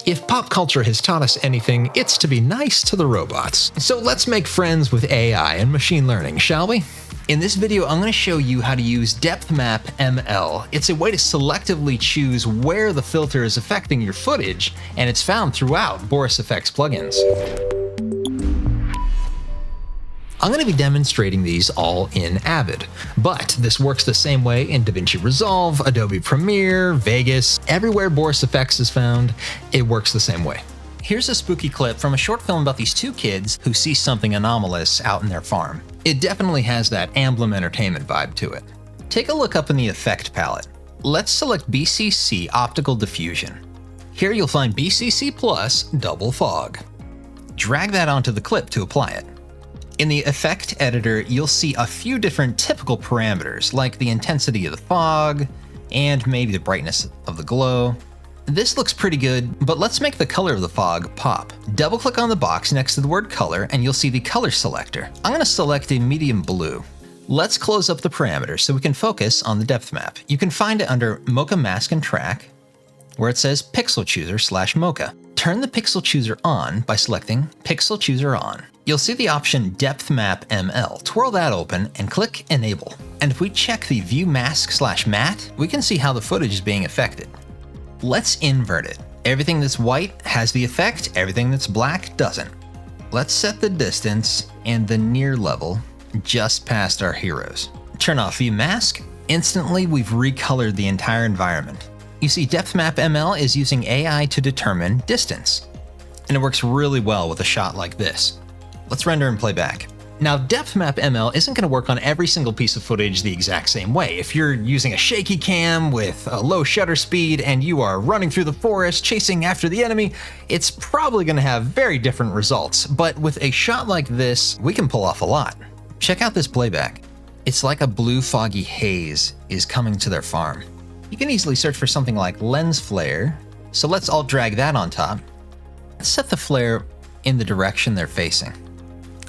If pop culture has taught us anything, it's to be nice to the robots. So let's make friends with AI and machine learning, shall we? In this video, I'm going to show you how to use Depth Map ML. It's a way to selectively choose where the filter is affecting your footage, and it's found throughout Boris FX plugins. I'm going to be demonstrating these all in Avid, but this works the same way in DaVinci Resolve, Adobe Premiere, Vegas, everywhere Boris FX is found, it works the same way. Here's a spooky clip from a short film about these two kids who see something anomalous out in their farm. It definitely has that Amblin Entertainment vibe to it. Take a look up in the effect palette. Let's select BCC Optical Diffusion. Here you'll find BCC Plus Double Fog. Drag that onto the clip to apply it. In the effect editor, you'll see a few different typical parameters, like the intensity of the fog, and maybe the brightness of the glow. This looks pretty good, but let's make the color of the fog pop. Double-click on the box next to the word color, and you'll see the color selector. I'm going to select a medium blue. Let's close up the parameters so we can focus on the depth map. You can find it under Mocha Mask and Track, where it says Pixel Chooser/Mocha. Turn the Pixel Chooser on by selecting Pixel Chooser On. You'll see the option Depth Map ML. Twirl that open and click Enable. And if we check the View Mask/Matte, we can see how the footage is being affected. Let's invert it. Everything that's white has the effect, everything that's black doesn't. Let's set the distance and the near level just past our heroes. Turn off View Mask. Instantly, we've recolored the entire environment. You see, Depth Map ML is using AI to determine distance, and it works really well with a shot like this. Let's render and play back. Now, Depth Map ML isn't going to work on every single piece of footage the exact same way. If you're using a shaky cam with a low shutter speed and you are running through the forest chasing after the enemy, it's probably going to have very different results. But with a shot like this, we can pull off a lot. Check out this playback. It's like a blue foggy haze is coming to their farm. You can easily search for something like lens flare, so let's all drag that on top. Let's set the flare in the direction they're facing.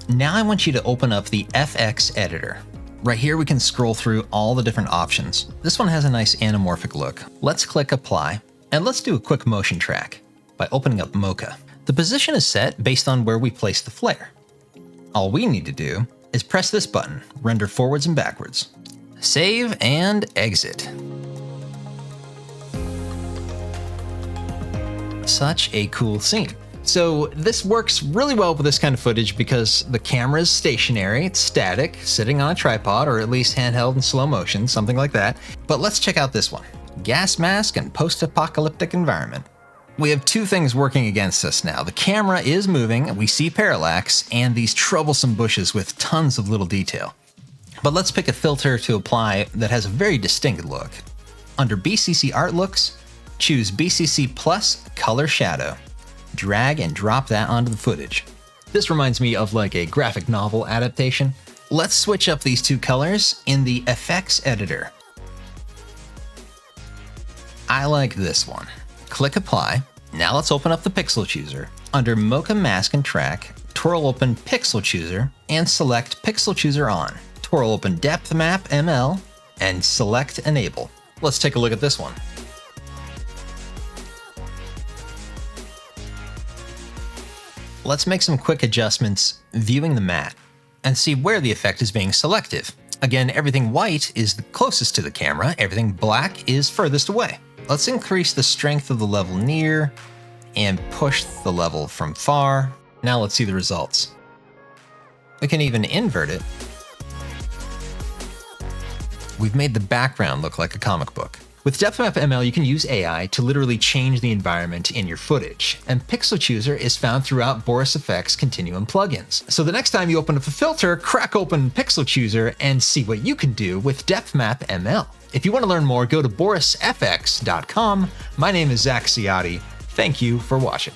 Now I want you to open up the FX editor. Right here we can scroll through all the different options. This one has a nice anamorphic look. Let's click Apply, and let's do a quick motion track by opening up Mocha. The position is set based on where we place the flare. All we need to do is press this button, render forwards and backwards. Save and exit. Such a cool scene. So this works really well with this kind of footage because the camera is stationary, it's static, sitting on a tripod, or at least handheld in slow motion, something like that. But let's check out this one. Gas mask and post-apocalyptic environment. We have two things working against us now. The camera is moving, we see parallax, and these troublesome bushes with tons of little detail. But let's pick a filter to apply that has a very distinct look. Under BCC Art Looks, choose BCC Plus Color Shadow. Drag and drop that onto the footage. This reminds me of like a graphic novel adaptation. Let's switch up these two colors in the effects editor. I like this one. Click Apply. Now let's open up the Pixel Chooser. Under Mocha Mask and Track, twirl open Pixel Chooser and select Pixel Chooser On. Twirl open Depth Map ML and select Enable. Let's take a look at this one. Let's make some quick adjustments viewing the matte and see where the effect is being selective. Again, everything white is the closest to the camera, everything black is furthest away. Let's increase the strength of the level near and push the level from far. Now let's see the results. We can even invert it. We've made the background look like a comic book. With Depth Map ML, you can use AI to literally change the environment in your footage, and Pixel Chooser is found throughout Boris FX Continuum plugins. So the next time you open up a filter, crack open Pixel Chooser and see what you can do with Depth Map ML. If you want to learn more, go to borisfx.com. My name is Zak Ciotti. Thank you for watching.